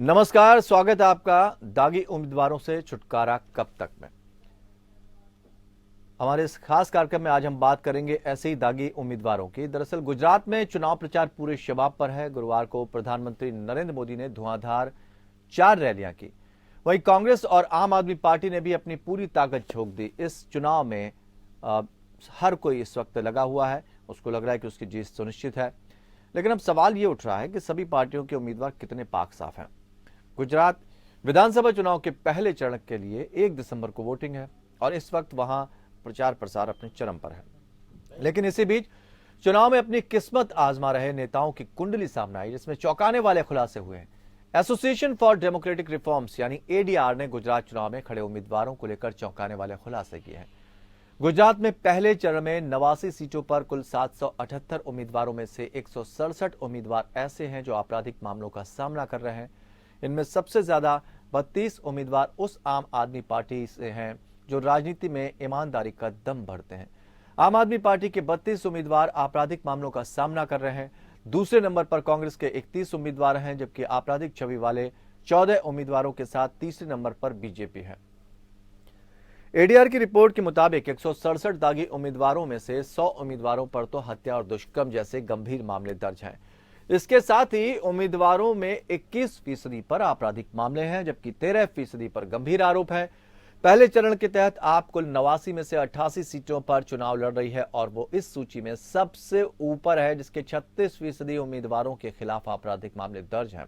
नमस्कार, स्वागत है आपका दागी उम्मीदवारों से छुटकारा कब तक में। हमारे इस खास कार्यक्रम में आज हम बात करेंगे ऐसे ही दागी उम्मीदवारों की। दरअसल गुजरात में चुनाव प्रचार पूरे शबाब पर है। गुरुवार को प्रधानमंत्री नरेंद्र मोदी ने धुआंधार 4 रैलियां की। वहीं कांग्रेस और आम आदमी पार्टी ने भी अपनी पूरी ताकत झोंक दी। इस चुनाव में हर कोई इस वक्त लगा हुआ है, उसको लग रहा है कि उसकी जीत सुनिश्चित है। लेकिन अब सवाल ये उठ रहा है कि सभी पार्टियों के उम्मीदवार कितने पाक साफ हैं। गुजरात विधानसभा चुनाव के पहले चरण के लिए 1 दिसंबर को वोटिंग है और इस वक्त वहां प्रचार प्रसार अपने चरम पर है। लेकिन इसी बीच चुनाव में अपनी किस्मत आजमा रहे नेताओं की कुंडली सामने आई, जिसमें चौंकाने वाले खुलासे हुए हैं। एसोसिएशन फॉर डेमोक्रेटिक रिफॉर्म्स यानी एडीआर ने गुजरात चुनाव में खड़े उम्मीदवारों को लेकर चौंकाने वाले खुलासे किए हैं। गुजरात में पहले चरण में 89 सीटों पर कुल 778 उम्मीदवारों में से 167 उम्मीदवार ऐसे हैं जो आपराधिक मामलों का सामना कर रहे हैं। इनमें सबसे ज्यादा 32 उम्मीदवार उस आम आदमी पार्टी से हैं जो राजनीति में ईमानदारी का दम भरते हैं। आम आदमी पार्टी के 32 उम्मीदवार आपराधिक मामलों का सामना कर रहे हैं। दूसरे नंबर पर कांग्रेस के 31 उम्मीदवार हैं, जबकि आपराधिक छवि वाले 14 उम्मीदवारों के साथ तीसरे नंबर पर बीजेपी है। एडीआर की रिपोर्ट के मुताबिक 167 दागी उम्मीदवारों में से 100 उम्मीदवारों पर तो हत्या और दुष्कर्म जैसे गंभीर मामले दर्ज हैं। इसके साथ ही उम्मीदवारों में 21% पर आपराधिक मामले हैं, जबकि 13% पर गंभीर आरोप है। पहले चरण के तहत आप कुल 89 में से 88 सीटों पर चुनाव लड़ रही है और वो इस सूची में सबसे ऊपर है, जिसके 36% उम्मीदवारों के खिलाफ आपराधिक मामले दर्ज हैं।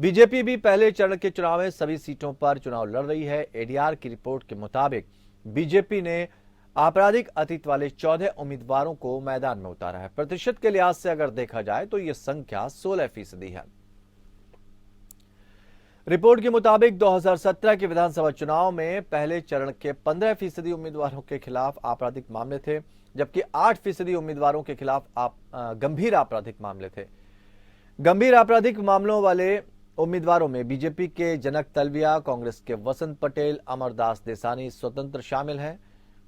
बीजेपी भी पहले चरण के चुनाव में सभी सीटों पर चुनाव लड़ रही है। एडीआर की रिपोर्ट के मुताबिक बीजेपी ने आपराधिक अतीत वाले 14 उम्मीदवारों को मैदान में उतारा है। प्रतिशत के लिहाज से अगर देखा जाए तो यह संख्या 16% है। रिपोर्ट के मुताबिक 2017 के विधानसभा चुनाव में पहले चरण के 15% उम्मीदवारों के खिलाफ आपराधिक मामले थे, जबकि 8% उम्मीदवारों के खिलाफ गंभीर आपराधिक मामले थे। गंभीर आपराधिक मामलों वाले उम्मीदवारों में बीजेपी के जनक तलविया, कांग्रेस के वसंत पटेल, अमरदास देसानी स्वतंत्र शामिल हैं।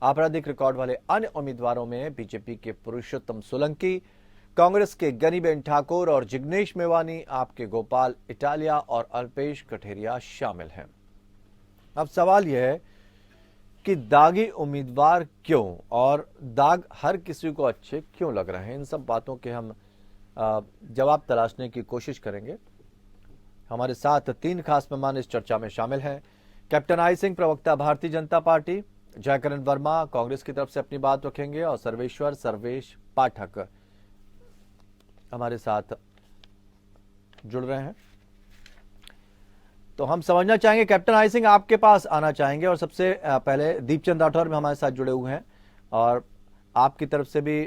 आपराधिक रिकॉर्ड वाले अन्य उम्मीदवारों में बीजेपी के पुरुषोत्तम सोलंकी, कांग्रेस के गनीबेन ठाकुर और जिग्नेश मेवानी, आपके गोपाल इटालिया और अल्पेश कठेरिया शामिल हैं। अब सवाल यह है कि दागी उम्मीदवार क्यों और दाग हर किसी को अच्छे क्यों लग रहे हैं। इन सब बातों के हम जवाब तलाशने की कोशिश करेंगे। हमारे साथ 3 खास मेहमान इस चर्चा में शामिल हैं। कैप्टन आई सिंह, प्रवक्ता भारतीय जनता पार्टी, जयकरण वर्मा कांग्रेस की तरफ से अपनी बात रखेंगे और सर्वेश पाठक हमारे साथ जुड़ रहे हैं। तो हम समझना चाहेंगे, कैप्टन आई सिंह आपके पास आना चाहेंगे और सबसे पहले दीपचंद राठौर में हमारे साथ जुड़े हुए हैं और आपकी तरफ से भी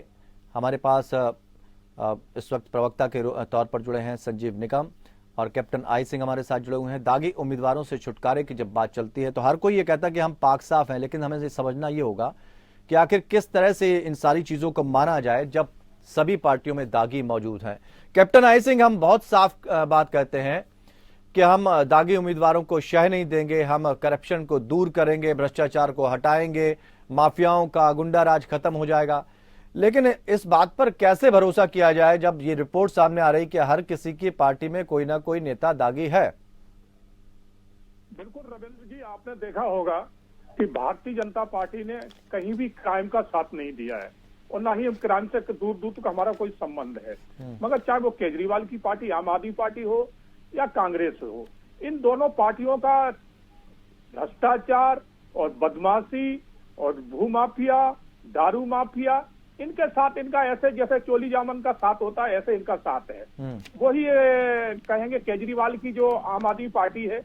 हमारे पास इस वक्त प्रवक्ता के तौर पर जुड़े हैं संजीव निकम और कैप्टन आई सिंह हमारे साथ जुड़े हुए हैं। दागी उम्मीदवारों से छुटकारे की जब बात चलती है तो हर कोई ये कहता है कि हम पाक साफ हैं, लेकिन हमें ये समझना ये होगा कि आखिर किस तरह से इन सारी चीजों को माना जाए जब सभी पार्टियों में दागी मौजूद हैं। कैप्टन आई सिंह, हम बहुत साफ बात कहते हैं कि हम दागी उम्मीदवारों को शह नहीं देंगे, हम करप्शन को दूर करेंगे, भ्रष्टाचार को हटाएंगे, माफियाओं का गुंडा राज खत्म हो जाएगा। लेकिन इस बात पर कैसे भरोसा किया जाए जब ये रिपोर्ट सामने आ रही कि हर किसी की पार्टी में कोई ना कोई नेता दागी है। बिल्कुल रविंद्र जी, आपने देखा होगा कि भारतीय जनता पार्टी ने कहीं भी क्राइम का साथ नहीं दिया है और ना ही हम क्राइम से दूर दूर तक हमारा कोई संबंध है। मगर चाहे वो केजरीवाल की पार्टी, आम आदमी पार्टी हो या कांग्रेस हो, इन दोनों पार्टियों का भ्रष्टाचार और बदमाशी और भूमाफिया, दारू माफिया, इनके साथ इनका ऐसे जैसे चोली जामन का साथ होता है ऐसे इनका साथ है। वही कहेंगे केजरीवाल की जो आम आदमी पार्टी है,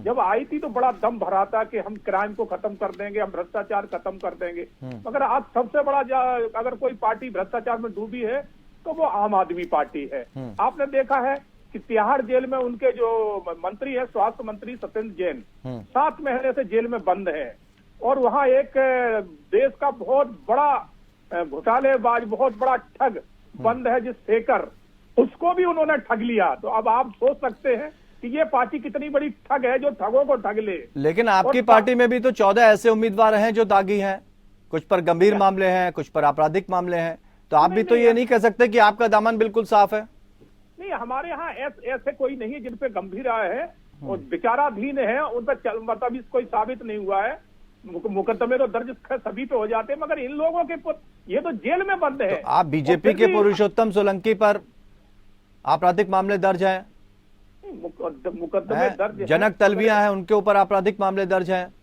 जब आई थी तो बड़ा दम भरा था कि हम क्राइम को खत्म कर देंगे, हम भ्रष्टाचार खत्म कर देंगे। मगर आज सबसे बड़ा अगर कोई पार्टी भ्रष्टाचार में डूबी है तो वो आम आदमी पार्टी है। आपने देखा है कि तिहाड़ जेल में उनके जो मंत्री है, स्वास्थ्य मंत्री सत्येंद्र जैन, 7 महीने से जेल में बंद है और वहां एक देश का बहुत बड़ा घोटालेबाज, बहुत बड़ा ठग बंद है जिस शेखर, उसको भी उन्होंने ठग लिया। तो अब आप सोच सकते हैं कि ये पार्टी कितनी बड़ी ठग है जो ठगों को ठग ले। लेकिन आपकी पार्टी में भी तो 14 ऐसे उम्मीदवार हैं जो दागी हैं, कुछ पर गंभीर मामले हैं, कुछ पर आपराधिक मामले हैं, तो आप भी तो ये नहीं कह सकते कि आपका दामन बिल्कुल साफ है। नहीं, हमारे यहाँ ऐसे कोई नहीं है जिन पे गंभीर आए हैं और विचाराधीन है, उन पर मतलब कोई साबित नहीं हुआ है। मुकदमे तो दर्ज सभी पे हो जाते हैं, मगर इन लोगों के ये तो जेल में बंद है। तो आप बीजेपी के पुरुषोत्तम सोलंकी पर आपराधिक मामले दर्ज हैं, मुकदमे दर्ज, जनक तलविया हैं, उनके ऊपर आपराधिक मामले दर्ज हैं,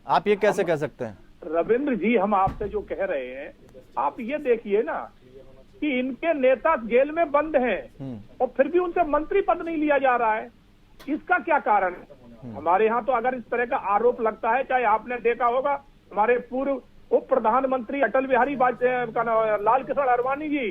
आप ये कैसे कह सकते हैं? रविंद्र जी, हम आपसे जो कह रहे हैं, आप ये देखिए ना कि इनके नेता जेल में बंद हैं और फिर भी उनसे मंत्री पद नहीं लिया जा रहा है। इसका क्या कारण है? हमारे यहाँ तो अगर इस तरह का आरोप लगता है, चाहे आपने देखा होगा हमारे पूर्व उप प्रधानमंत्री अटल बिहारी लाल कृष्ण आडवाणी जी,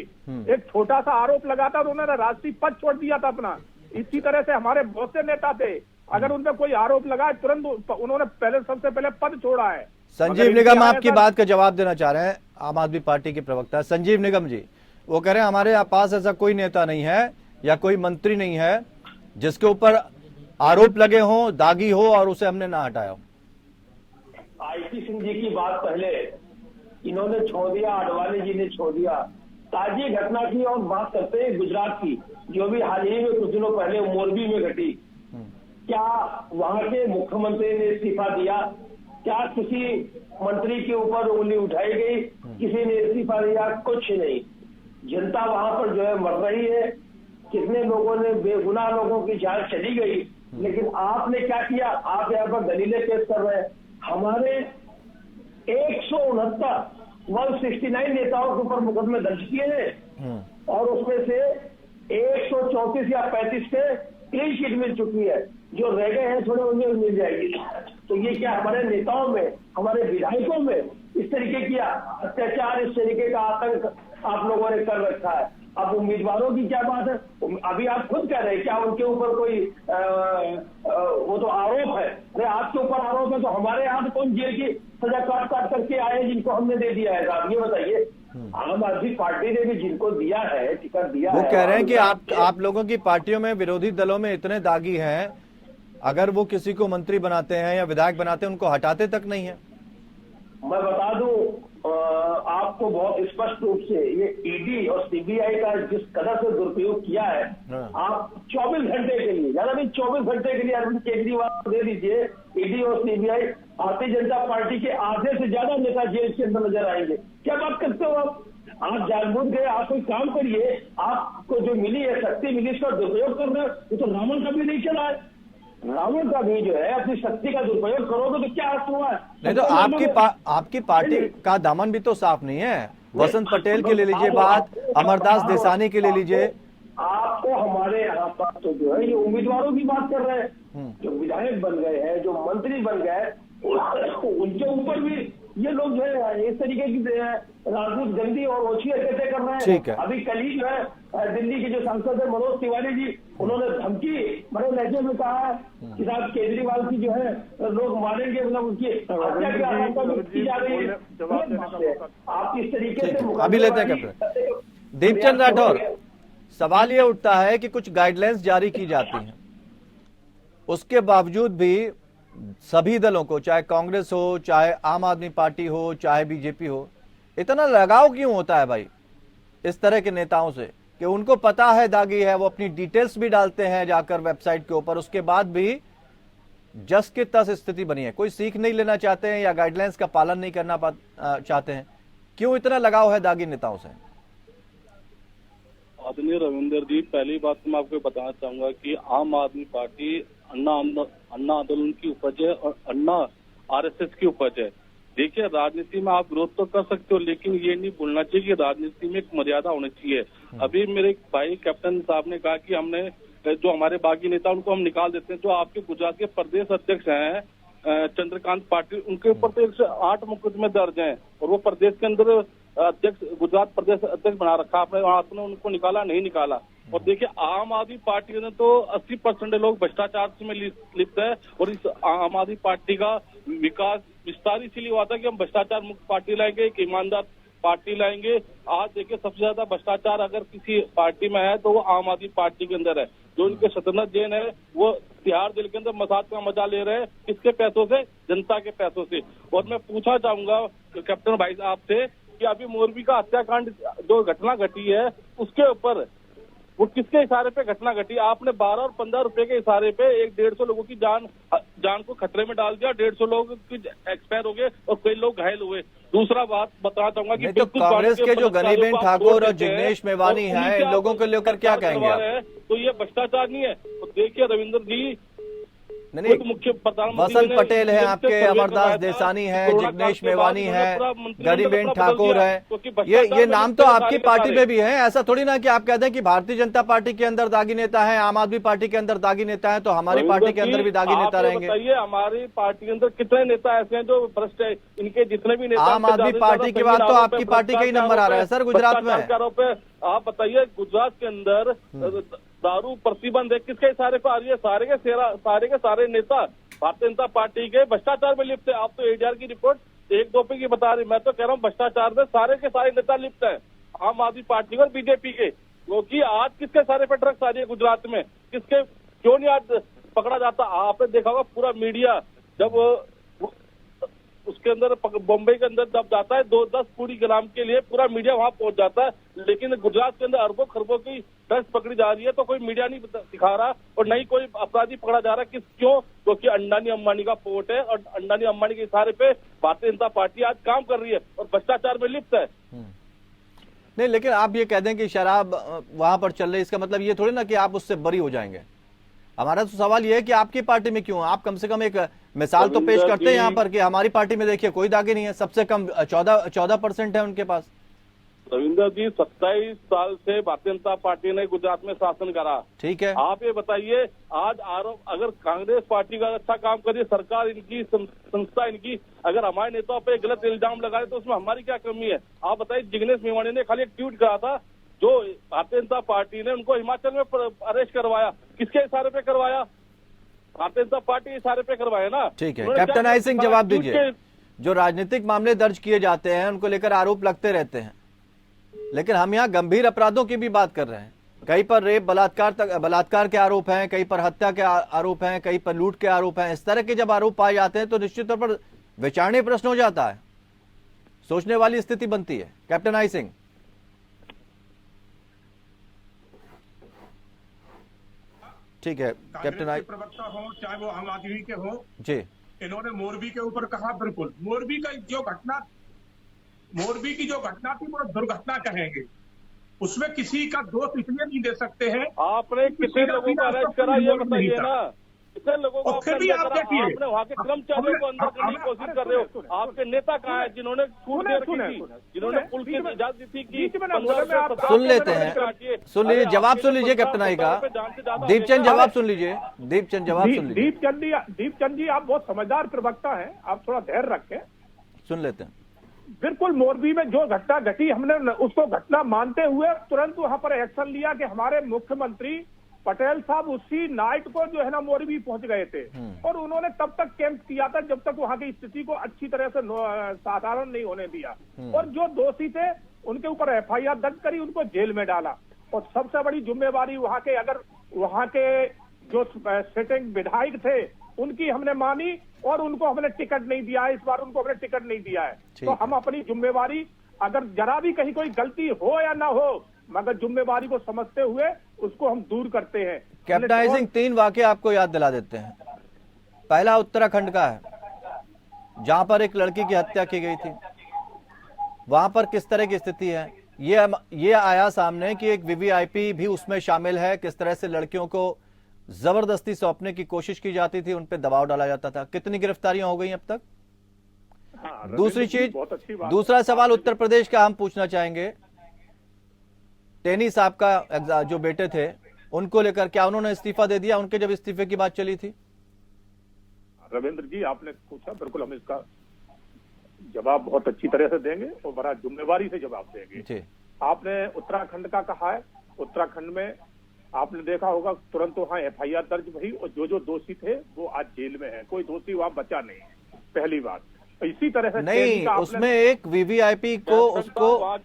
एक छोटा सा आरोप लगा था तो उन्होंने राष्ट्रीय पद छोड़ दिया था अपना। इसी तरह से हमारे बहुत से नेता थे, अगर उन पर कोई आरोप लगा तुरंत उन्होंने सबसे पहले पद छोड़ा है। संजीव निगम आपकी बात का जवाब देना चाह रहे हैं, आम आदमी पार्टी के प्रवक्ता संजीव निगम जी, वो कह रहे हैं हमारे पास ऐसा कोई नेता नहीं है या कोई मंत्री नहीं है जिसके ऊपर आरोप लगे हों, दागी हो और उसे हमने ना हटाया हो। आईपी सिंह जी की बात पहले इन्होंने छोड़ दिया, आडवाणी जी ने छोड़ दिया। ताजी घटना की और बात करते हैं गुजरात की, जो भी हाल ही में कुछ दिनों पहले मोरबी में घटी। क्या वहां के मुख्यमंत्री ने इस्तीफा दिया? क्या किसी मंत्री के ऊपर उंगली उठाई गई? किसी ने इस्तीफा दिया? कुछ नहीं। जनता वहां पर जो है मर रही है, कितने लोगों ने बेगुनाह लोगों की जान चली गई, लेकिन आपने क्या किया? आप यहाँ पर दलीलें पेश कर रहे हैं। हमारे 169 नेताओं के ऊपर मुकदमे दर्ज किए हैं और उसमें से 134 या 35 पे क्लीन चिट मिल चुकी है, जो रह गए हैं थोड़े उन्हें मिल जाएगी। तो ये क्या हमारे नेताओं में, हमारे विधायकों में इस तरीके की अत्याचार, इस तरीके का आतंक आप लोगों ने कर रखा है? अब उम्मीदवारों की क्या बात है? अभी आप खुद कह रहे हैं क्या उनके ऊपर कोई वो तो आरोप है? अरे आपके ऊपर आरोप है तो हमारे यहाँ कौन जेल की सजा काट करके आए जिनको हमने दे दिया है? आप ये बताइए। आम आदमी पार्टी ने भी जिनको दिया है, टिकट दिया है, वो कह रहे हैं कि आप लोगों की पार्टियों में, विरोधी दलों में इतने दागी हैं, अगर वो किसी को मंत्री बनाते हैं या विधायक बनाते हैं उनको हटाते तक नहीं है। मैं बता दूं आपको बहुत स्पष्ट रूप से, ये ईडी और सीबीआई का जिस कदर से दुरुपयोग किया है, आप 24 घंटे के लिए, ज्यादा नहीं 24 घंटे के लिए अरविंद केजरीवाल को दे दीजिए, ईडी और सीबीआई, भारतीय जनता पार्टी के आधे से ज्यादा नेता जेल के अंदर नजर आएंगे। क्या बात करते हो आप जानबूझ गए, आप कोई काम करिए, आपको जो मिली है शक्ति मिली, इसका दुरुपयोग कर रहे हो। ये तो रावण का भी नहीं चला है, रावण का भी जो है अपनी शक्ति का दुरुपयोग करोगे तो क्या अर्थ हुआ है? नहीं तो आपकी पार्टी का दामन भी तो साफ नहीं है। वसंत पटेल के ले लीजिए बात, अमरदास देसानी के ले लीजिए। आपको हमारे यहाँ पर तो जो है ये उम्मीदवारों की बात कर रहे हैं, जो विधायक बन गए हैं, जो मंत्री बन गए, उनके ऊपर भी ये लोग जो है इस तरीके की राजनीति गंदी और ओछी हरकतें कर रहे हैं। अभी कल ही जो है दिल्ली के जो सांसद है मनोज तिवारी जी, उन्होंने धमकी बड़े लहजे में कहा है कि साहब केजरीवाल की जो है लोग मारेंगे, मतलब उनकी हत्या की आशंका की जा रही है। आप इस तरीके से अभी लेते हैं कैप्टन दीपचंद राठौर। सवाल ये उठता है कि कुछ गाइडलाइंस जारी की जाती हैं, उसके बावजूद भी सभी दलों को, चाहे कांग्रेस हो, चाहे आम आदमी पार्टी हो, चाहे बीजेपी हो, इतना लगाव क्यों होता है भाई इस तरह के नेताओं से कि उनको पता है दागी है, वो अपनी डिटेल्स भी डालते हैं जाकर वेबसाइट के ऊपर, उसके बाद भी जस के तस स्थिति बनी है। कोई सीख नहीं लेना चाहते हैं या गाइडलाइंस का पालन नहीं करना चाहते हैं? क्यों इतना लगाव है दागी नेताओं से? आदरणीय रविंदर जी, पहली बात तो मैं आपको बताना चाहूंगा कि आम आदमी पार्टी अन्ना आंदोलन की उपज है और अन्ना आरएसएस की उपज है। देखिए, राजनीति में आप विरोध तो कर सकते हो, लेकिन ये नहीं भूलना चाहिए कि राजनीति में एक मर्यादा होनी चाहिए। अभी मेरे भाई कैप्टन साहब ने कहा कि हमने जो हमारे बागी नेता उनको हम निकाल देते हैं। जो आपके गुजरात के प्रदेश अध्यक्ष हैं चंद्रकांत पाटिल, उनके ऊपर तो 108 मुकदमे दर्ज हैं और वो प्रदेश के अंदर अध्यक्ष, गुजरात प्रदेश अध्यक्ष बना रखा आपने उनको निकाला नहीं निकाला। और देखिए, आम आदमी पार्टी ने तो 80% लोग भ्रष्टाचार में लिप्त है और इस आम आदमी पार्टी का विकास विस्तार इसीलिए हुआ था कि हम भ्रष्टाचार मुक्त पार्टी लाएंगे, एक ईमानदार पार्टी लाएंगे। आज देखिए, सबसे ज्यादा भ्रष्टाचार अगर किसी पार्टी में है तो वो आम आदमी पार्टी के अंदर है। जो इनके सतनाथ जैन है वो तिहाड़ जेल के अंदर मसाज का मजा ले रहे हैं, किसके पैसों से? जनता के पैसों से। और मैं पूछना चाहूंगा कैप्टन भाई साहब से कि अभी मोरबी का हत्याकांड जो घटना घटी है उसके ऊपर वो किसके इशारे पे घटना घटी? आपने 12 और 15 रुपए के इशारे पे 150 लोगों की जान को खतरे में डाल दिया, 150 लोग एक्सपायर हो गए और कई लोग घायल हुए। दूसरा बात बताना चाहूंगा कि तो कांग्रेस के जो गनीबेन ठाकुर और जिग्नेश मेवानी हैं, इन लोगों को लेकर क्या कहेंगे आप? तो ये भ्रष्टाचार नहीं है? तो देखिए रविंद्र जी, नहीं, मुख्य वसंत पटेल है आपके, अमरदास देसानी है, जिग्नेश मेवानी है, गनीबेन ठाकुर है, ये नाम तो आपकी पार्टी में भी है। ऐसा थोड़ी ना कि आप कहते हैं कि भारतीय जनता पार्टी के अंदर दागी नेता है, आम आदमी पार्टी के अंदर दागी नेता है, तो हमारी पार्टी के अंदर भी दागी नेता रहेंगे। बताइए हमारी पार्टी के अंदर कितने नेता ऐसे हैं जो भ्रष्ट है? इनके जितने भी नेता, आम आदमी पार्टी के बाद तो आपकी पार्टी का ही नंबर आ रहा है सर गुजरात में। आप बताइए गुजरात के अंदर दारू प्रतिबंध है, किसके इशारे पर आ रही है? सारे के सारे नेता भारतीय जनता पार्टी के भ्रष्टाचार में लिप्त है। आप तो एडीआर की रिपोर्ट 1-2 पे की बता रही, मैं तो कह रहा हूँ भ्रष्टाचार में सारे के सारे नेता लिप्त है, आम आदमी पार्टी और बीजेपी के। क्योंकि आज किसके सारे पे ड्रग्स आ रही है गुजरात में? किसके क्यों नहीं आज पकड़ा जाता? आपने देखा होगा पूरा मीडिया जब उसके अंदर बॉम्बे के अंदर जब जाता है 2-10 पूरी ग्राम के लिए पूरा मीडिया वहां पहुंच जाता है, लेकिन गुजरात के अंदर अरबों खरबों की ड्रग्स पकड़ी जा रही है तो कोई मीडिया नहीं दिखा रहा और नहीं कोई अपराधी पकड़ा जा रहा। क्यों? क्योंकि अंडानी अंबानी का पोर्ट है और अंडानी अंबानी के इशारे पे भारतीय जनता पार्टी आज काम कर रही है और भ्रष्टाचार में लिप्त है। नहीं, लेकिन आप ये कह दें कि शराब वहां पर चल रही, इसका मतलब ये थोड़ी ना कि आप उससे बरी हो जाएंगे। हमारा तो सवाल ये है कि आपकी पार्टी में क्यों? आप कम से कम एक मिसाल तो पेश करते हैं यहाँ पर कि हमारी पार्टी में देखिए कोई दागी नहीं है, सबसे कम 14% है उनके पास। रविंदर जी, 27 साल से भारतीय जनता पार्टी ने गुजरात में शासन करा, ठीक है। आप ये बताइए आज आरोप, अगर कांग्रेस पार्टी का अच्छा काम करे, सरकार इनकी संस्था इनकी अगर हमारे नेताओं पे गलत इल्जाम लगाए तो उसमें हमारी क्या कमी है? आप बताइए, जिग्नेश मेवानी ने खाली एक ट्वीट करा था जो भारतीय जनता पार्टी ने उनको हिमाचल में अरेस्ट करवाया, किसके इशारे पे करवाया? भारतीय जनता पार्टी के इशारे पे करवाया ना। ठीक है, कैप्टन आई सिंह जवाब दीजिए। जो राजनीतिक मामले दर्ज किए जाते हैं उनको लेकर आरोप लगते रहते हैं, लेकिन हम यहाँ गंभीर अपराधों की भी बात कर रहे हैं। कहीं पर रेप बलात्कार के आरोप हैं, कहीं पर हत्या के आरोप हैं, कहीं पर लूट के आरोप हैं। इस तरह के जब आरोप पाए जाते हैं तो निश्चित तौर पर विचारणीय प्रश्न हो जाता है, सोचने वाली स्थिति बनती है। कैप्टन आई सिंह, ठीक है। कैप्टन आई प्रवक्ता हो चाहे वो आम आदमी के हो जी, इन्होंने मोरबी के ऊपर कहा, बिल्कुल मोरबी की जो घटना थी वो दुर्घटना कहेंगे, उसमें किसी का दोष इसलिए नहीं दे सकते हैं। आपने कितने लोगों को अरेस्ट करा ये बताइए ना, कितने लोगों को फिर भी आप देखिए, आपने वहाँ के कर्मचारियों को अंदर करने की कोशिश कर रहे हो। आपके नेता कहाँ है जिन्होंने छूट दे रखी थी, जिन्होंने पुल की इजाजत दी थी कि सुन लेते हैं, सुन लीजिए, जवाब सुन लीजिए कैप्टन आई का। दीपचंद जवाब सुन लीजिए, दीपचंद जवाब सुन लीजिए। दीपचंद जी, आप बहुत समझदार प्रवक्ता हैं, आप थोड़ा धैर्य रखें, सुन लेते हैं। बिल्कुल, मोरबी में जो घटना घटी हमने उसको घटना मानते हुए तुरंत वहां पर एक्शन लिया कि हमारे मुख्यमंत्री पटेल साहब उसी नाइट को जो है ना मोरबी पहुंच गए थे और उन्होंने तब तक कैंप किया था जब तक वहां की स्थिति को अच्छी तरह से साधारण नहीं होने दिया और जो दोषी थे उनके ऊपर एफआईआर दर्ज करी, उनको जेल में डाला। और सबसे बड़ी जिम्मेवारी वहां के जो सिटिंग विधायक थे उनकी हमने मानी और उनको हमने टिकट नहीं दिया है, इस बार उनको हमने टिकट नहीं दिया है। तो हम अपनी जिम्मेवारी, अगर जरा भी कहीं कोई गलती हो या ना हो, मगर जिम्मेवारी को समझते हुए उसको हम दूर करते हैं। कैप्टन आई सिंह, 3 वाकये आपको याद दिला देते हैं। पहला उत्तराखंड का है, जहां पर एक लड़की की हत्या की गई थी। वहां पर किस तरह की स्थिति है ये आया सामने कि एक वीवीआईपी भी उसमें शामिल है। किस तरह से लड़कियों को जबरदस्ती सौंपने की कोशिश की जाती थी, उन पे दबाव डाला जाता था। कितनी गिरफ्तारियां हो गई अब तक? दूसरी चीज, दूसरा सवाल उत्तर प्रदेश का हम पूछना चाहेंगे। टेनी साहब का जो बेटे थे उनको लेकर क्या उन्होंने इस्तीफा दे दिया उनके जब इस्तीफे की बात चली थी? रविंद्र जी, आपने पूछा, बिल्कुल हम इसका जवाब बहुत अच्छी तरह से देंगे और बड़ा जिम्मेवारी से जवाब देंगे। आपने उत्तराखंड का कहा है, उत्तराखंड में आपने देखा होगा तुरंत वहां एफआईआर दर्ज हुई और जो दोषी थे वो आज जेल में है, कोई दोषी वहां बचा नहीं है, पहली बात। इसी तरह से नहीं, उसमें एक वीवीआईपी को उसको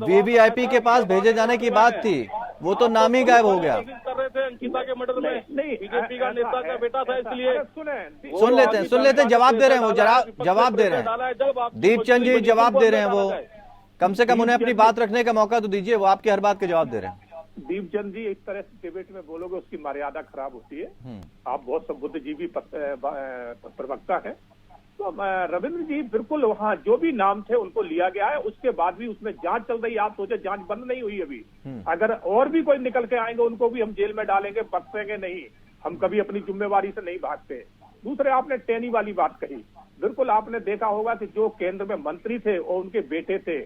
वीवीआईपी के पास भेजे जाने की बात थी, वो तो नाम ही गायब हो गया। कर रहे थे अंकिता के मर्डर में, बीजेपी का नेता का बेटा था, इसलिए सुन लेते हैं, जवाब दे रहे हैं वो, जवाब दे रहे हैं दीपचंद जी, जवाब दे रहे हैं वो। कम से कम उन्हें अपनी बात रखने का मौका तो दीजिए, वो आपकी हर बात के जवाब दे रहे हैं। अजीब चंद जी, इस तरह से डिबेट में बोलोगे उसकी मर्यादा खराब होती है। आप बहुत बुद्धिजीवी प्रवक्ता हैं। तो रविंद्र जी, बिल्कुल वहाँ जो भी नाम थे उनको लिया गया है, उसके बाद भी उसमें जांच चल रही है। आप सोचे जांच बंद नहीं हुई अभी। अगर और भी कोई निकल के आएंगे उनको भी हम जेल में डालेंगे, बख्शेंगे नहीं। हम कभी अपनी जिम्मेवारी से नहीं भागते। दूसरे, आपने टेनी वाली बात कही, बिल्कुल आपने देखा होगा कि जो केंद्र में मंत्री थे और उनके बेटे थे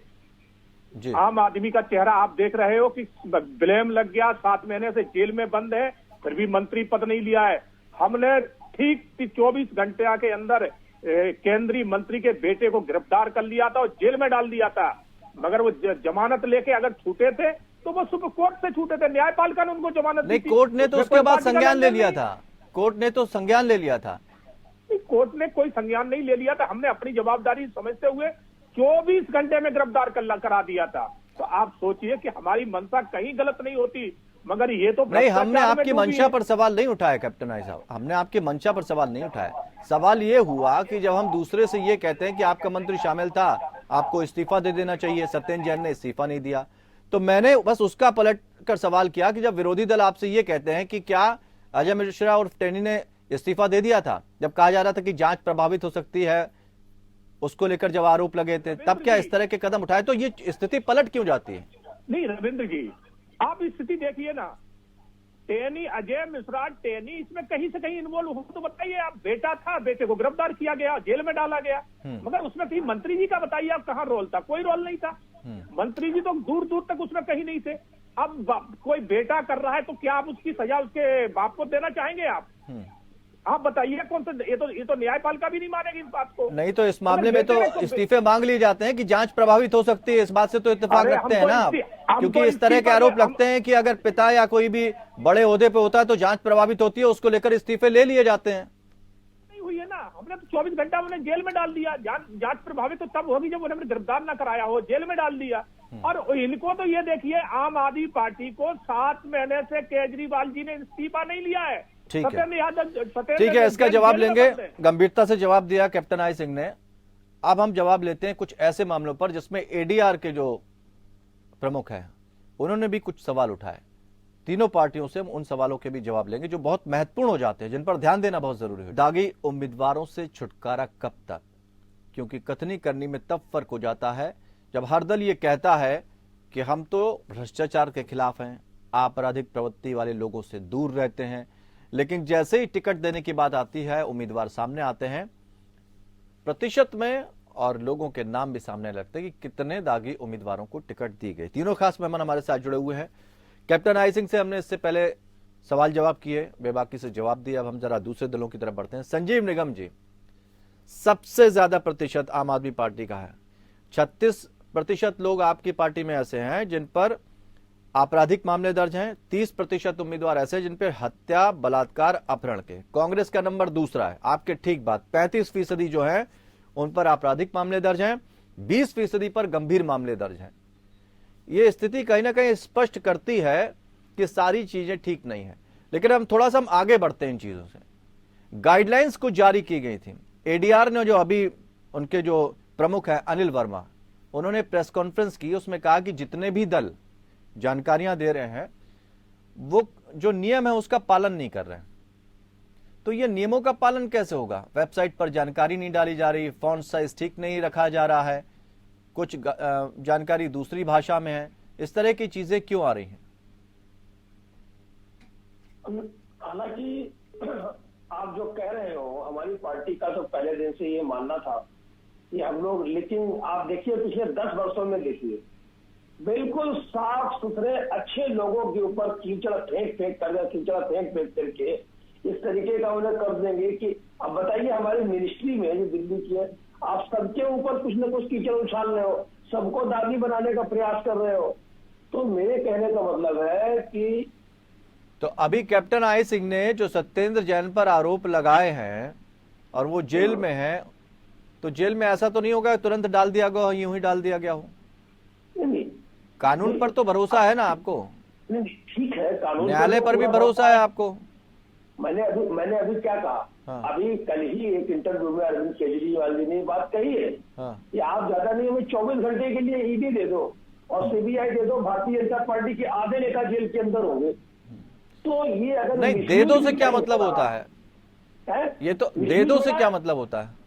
जी। आम आदमी का चेहरा आप देख रहे हो कि ब्लेम लग गया, 7 महीने से जेल में बंद है, फिर भी मंत्री पद नहीं लिया है। हमने ठीक 24 घंटे के अंदर केंद्रीय मंत्री के बेटे को गिरफ्तार कर लिया था और जेल में डाल दिया था। मगर वो जमानत लेके अगर छूटे थे तो वो सुप्रीम कोर्ट से छूटे थे, न्यायपालिका ने उनको जमानत नहीं, दी थी। कोर्ट ने तो उसमें उसके कोई बाद पार्टी का संज्ञान ले लेनदेन लिया नहीं। था। कोर्ट ने तो संज्ञान ले लिया था। कोर्ट ने कोई संज्ञान नहीं ले लिया था। हमने अपनी जवाबदारी समझते हुए 24 घंटे में गिरफ्तार करा दिया था। तो आप सोचिए कि हमारी मंशा कहीं गलत नहीं होती, मगर ये तो नहीं, हमने भ्रष्टाचार में आपकी डूबी मंशा है। पर सवाल नहीं उठाया कैप्टन आई साहब, हमने आपकी मंशा पर सवाल नहीं उठाया। सवाल ये हुआ कि जब हम दूसरे से ये कहते हैं कि आपका मंत्री शामिल था, आपको इस्तीफा दे देना चाहिए, सत्येंद्र जैन ने इस्तीफा नहीं दिया, तो मैंने बस उसका पलट कर सवाल किया कि जब विरोधी दल आपसे ये कहते हैं कि क्या अजय मिश्रा और टेनी ने इस्तीफा दे दिया था, जब कहा जा रहा था कि जांच प्रभावित हो सकती है, उसको लेकर जब आरोप लगे थे, तब क्या इस तरह के कदम उठाए? तो ये स्थिति पलट क्यों जाती है? नहीं रविंद्र जी, आप स्थिति देखिए ना, टेनी, अजय मिश्रा, टेनी इसमें कहीं से कहीं इन्वॉल्व हो तो बताइए आप। बेटा था, बेटे को गिरफ्तार किया गया, जेल में डाला गया, मगर उसमें कहीं मंत्री जी का बताइए आप कहाँ रोल था? कोई रोल नहीं था। मंत्री जी तो दूर दूर तक उसमें कहीं नहीं थे। अब कोई बेटा कर रहा है तो क्या आप उसकी सजा उसके बाप को देना चाहेंगे? आप बताइए कौन सा? ये तो न्यायपालिका भी नहीं मानेगी इस बात को। नहीं तो इस मामले में तो इस्तीफे मांग लिए जाते हैं कि जांच प्रभावित हो सकती है, इस बात से तो इत्तेफाक रखते हैं ना आप, क्योंकि इस तरह के आरोप लगते हैं कि अगर पिता या कोई भी बड़े ओहदे पे होता है तो जांच प्रभावित होती है, उसको लेकर इस्तीफे ले लिए जाते हैं। नहीं हुई है ना, हमने तो 24 घंटा उन्हें जेल में डाल दिया। जांच प्रभावित तो तब होगी जब उन्होंने गिरफ्तार ना कराया हो, जेल में डाल दिया। और इनको तो ये देखिए, आम आदमी पार्टी को 7 महीने से केजरीवाल जी ने इस्तीफा नहीं लिया है। ठीक है, इसका जवाब लेंगे। गंभीरता से जवाब दिया कैप्टन आई सिंह ने। अब हम जवाब लेते हैं कुछ ऐसे मामलों पर जिसमें एडीआर के जो प्रमुख हैं उन्होंने भी कुछ सवाल उठाए। तीनों पार्टियों से हम उन सवालों के भी जवाब लेंगे जो बहुत महत्वपूर्ण हो जाते हैं, जिन पर ध्यान देना बहुत जरूरी है। दागी उम्मीदवारों से छुटकारा कब तक? क्योंकि कथनी करनी में तब फर्क हो जाता है जब हर दल ये कहता है कि हम तो भ्रष्टाचार के खिलाफ हैं, आपराधिक प्रवृत्ति वाले लोगों से दूर रहते हैं, लेकिन जैसे ही टिकट देने की बात आती है, उम्मीदवार सामने आते हैं, प्रतिशत में और लोगों के नाम भी सामने लगते हैं कि कितने दागी उम्मीदवारों को टिकट दी गई। तीनों खास मेहमान हमारे साथ जुड़े हुए हैं। कैप्टन आई सिंह से हमने इससे पहले सवाल जवाब किए, बेबाकी से जवाब दिया। अब हम जरा दूसरे दलों की तरफ बढ़ते हैं। संजीव निगम जी, सबसे ज्यादा प्रतिशत आम आदमी पार्टी का है। 36% लोग आपकी पार्टी में ऐसे हैं जिन पर आपराधिक मामले दर्ज हैं। 30% उम्मीदवार ऐसे जिन पर हत्या, बलात्कार, अपहरण के। कांग्रेस का नंबर दूसरा है। आपके ठीक बात, 35% जो है उन पर आपराधिक मामले दर्ज हैं, 20% पर गंभीर मामले दर्ज हैं। ये स्थिति कहीं ना कहीं स्पष्ट करती है कि सारी चीजें ठीक नहीं है। लेकिन हम थोड़ा सा आगे बढ़ते हैं इन चीजों से। गाइडलाइंस कुछ जारी की गई थी एडीआर ने, जो अभी उनके जो प्रमुख हैं अनिल वर्मा, उन्होंने प्रेस कॉन्फ्रेंस की, उसमें कहा कि जितने भी दल जानकारियां दे रहे हैं वो जो नियम है उसका पालन नहीं कर रहे हैं। तो ये नियमों का पालन कैसे होगा? वेबसाइट पर जानकारी नहीं डाली जा रही, फॉन्ट साइज ठीक नहीं रखा जा रहा है, कुछ जानकारी दूसरी भाषा में है, इस तरह की चीजें क्यों आ रही हैं? हालांकि आप जो कह रहे हो, हमारी पार्टी का तो पहले दिन से ये मानना था कि हम लोग, लेकिन आप देखिए पिछले 10 वर्षों में देखिए, बिल्कुल साफ सुथरे अच्छे लोगों के ऊपर कीचड़ फेंक करके इस तरीके का उन्हें कर देंगे कि अब बताइए हमारी मिनिस्ट्री में जो दिल्ली की है, आप सबके ऊपर कुछ न कुछ कीचड़ उछाल रहे हो, सबको दागी बनाने का प्रयास कर रहे हो। तो मेरे कहने का मतलब है कि तो अभी कैप्टन आई सिंह ने जो सत्येंद्र जैन पर आरोप लगाए हैं और वो जेल में है, तो जेल में ऐसा तो नहीं होगा तुरंत डाल दिया गया हो, यूं ही डाल दिया गया हो? नहीं, कानून पर तो भरोसा है ना आपको? नहीं, ठीक है, कानून, न्यायालय पर भी भरोसा है आपको? मैंने अभी क्या कहा? हाँ। अभी कल ही एक इंटरव्यू में अरविंद केजरीवाल जी ने बात कही है कि आप ज्यादा नहीं, हमें 24 घंटे के लिए ईडी दे दो और सीबीआई दे दो, भारतीय जनता पार्टी के आधे नेता जेल के अंदर होंगे। तो ये अगर नहीं, दे दो से क्या मतलब होता है? ये तो दे दो से क्या मतलब होता है?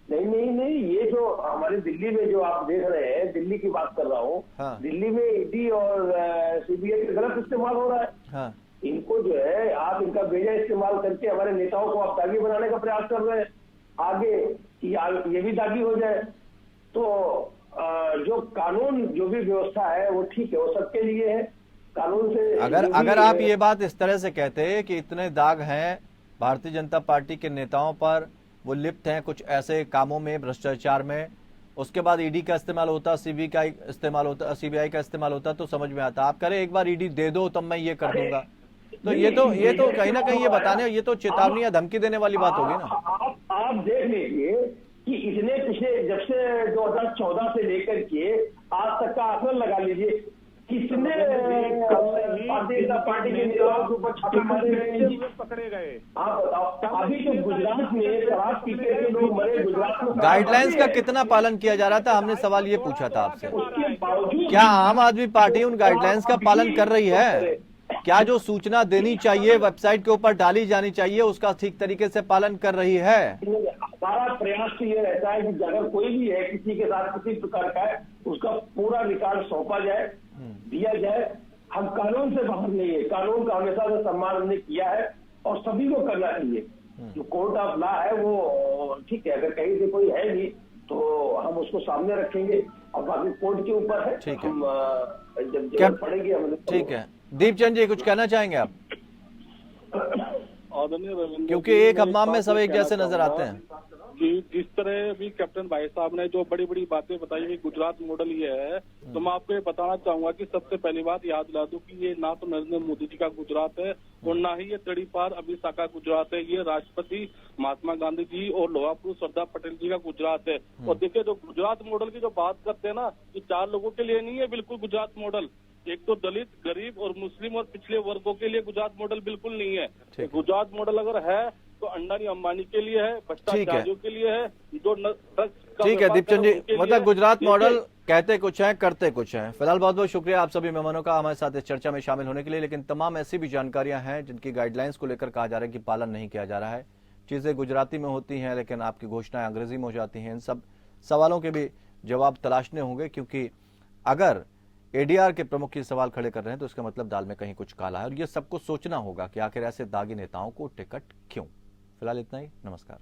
नहीं, ये जो हमारे दिल्ली में जो आप देख रहे हैं, दिल्ली की बात कर रहा हूँ। हाँ। दिल्ली में ईडी और सीबीआई का गलत इस्तेमाल हो रहा है। हाँ। इनको जो है आप इनका बेजा इस्तेमाल करके हमारे नेताओं को आप दागी बनाने का प्रयास कर रहे हैं आगे कि ये भी दागी हो जाए। तो जो कानून जो भी व्यवस्था है वो ठीक है, वो सबके लिए है। कानून से अगर आप ये बात इस तरह से कहते हैं कि इतने दाग हैं भारतीय जनता पार्टी के नेताओं पर, वो लिप्त हैं कुछ ऐसे कामों में, भ्रष्टाचार में, उसके बाद ईडी का इस्तेमाल होता, सीबीआई का इस्तेमाल होता, तो समझ में आता। आप करें एक बार ईडी दे दो तब मैं ये कर दूंगा, तो ये तो कहीं ना कहीं ये बताने, ये तो चेतावनी या धमकी देने वाली बात होगी ना। आप देख लीजिए कि इतने पिछले जब से 2014 से लेकर के आज तक का आकलन लगा लीजिए, कितने भारतीय जनता पार्टी के नेताओं के ऊपर छापे मारे गए, पकड़े गए। आप बताओ, अभी जो गुजरात में शराब पीते के लोग मरे, गुजरात में गाइडलाइंस का कितना पालन किया जा रहा था? हमने सवाल ये पूछा था आपसे, उसके बावजूद क्या आम आदमी पार्टी उन गाइडलाइंस का पालन कर रही है? क्या जो सूचना देनी चाहिए, वेबसाइट के ऊपर डाली जानी चाहिए, उसका ठीक तरीके से पालन कर रही है? हमारा प्रयास तो ये रहता है कि अगर कोई भी है किसी के साथ किसी प्रकार का है, उसका पूरा रिकॉर्ड सौंपा जाए, दिया जाए। हम कानून से बाहर नहीं है, कानून का हमेशा से सम्मान हमने किया है और सभी को करना चाहिए। जो कोर्ट ऑफ लॉ है वो ठीक है, अगर कहीं से कोई है नहीं तो हम उसको सामने रखेंगे और बाकी कोर्ट के ऊपर है। ठीक है, हम जब जरूरत पड़ेगी हम। ठीक है। दीपचंद जी, कुछ कहना चाहेंगे आप? क्योंकि एक हमाम में सब एक जैसे नजर आते हैं कि जिस तरह भी कैप्टन भाई साहब ने जो बड़ी बड़ी बातें बताई कि गुजरात मॉडल ये है, तो मैं आपको ये बताना चाहूंगा कि सबसे पहली बात याद दिला दूं कि ये ना तो नरेंद्र मोदी जी का गुजरात है और ना ही ये तड़ीपार अमित शाह का गुजरात है। ये राष्ट्रपति महात्मा गांधी जी और लोहा पुरुष सरदार पटेल जी का गुजरात है। और देखिए, जो गुजरात मॉडल की जो बात करते हैं ना, ये 4 लोगों के लिए नहीं है बिल्कुल गुजरात मॉडल। एक तो दलित, गरीब और मुस्लिम और पिछले वर्गों के लिए गुजरात मॉडल बिल्कुल नहीं है। गुजरात मॉडल अगर है तो अंडानी अंबानी के लिए है, भ्रष्टाचारियों के लिए है, जो ठीक है दीपचंद जी, मतलब गुजरात मॉडल कहते कुछ है, करते कुछ है। फिलहाल बहुत बहुत शुक्रिया आप सभी मेहमानों का हमारे साथ इस चर्चा में शामिल होने के लिए। लेकिन तमाम ऐसी भी जानकारियां हैं जिनकी गाइडलाइंस को लेकर कहा जा रहा है कि पालन नहीं किया जा रहा है। चीजें गुजराती में होती हैं लेकिन आपकी घोषणाएं अंग्रेजी में हो जाती हैं। इन सब सवालों के भी जवाब तलाशने होंगे, क्योंकि अगर एडीआर के प्रमुख ये सवाल खड़े कर रहे हैं तो इसका मतलब दाल में कहीं कुछ काला है और ये सबको सोचना होगा कि आखिर ऐसे दागी नेताओं को टिकट क्यों। फिलहाल इतना ही, नमस्कार।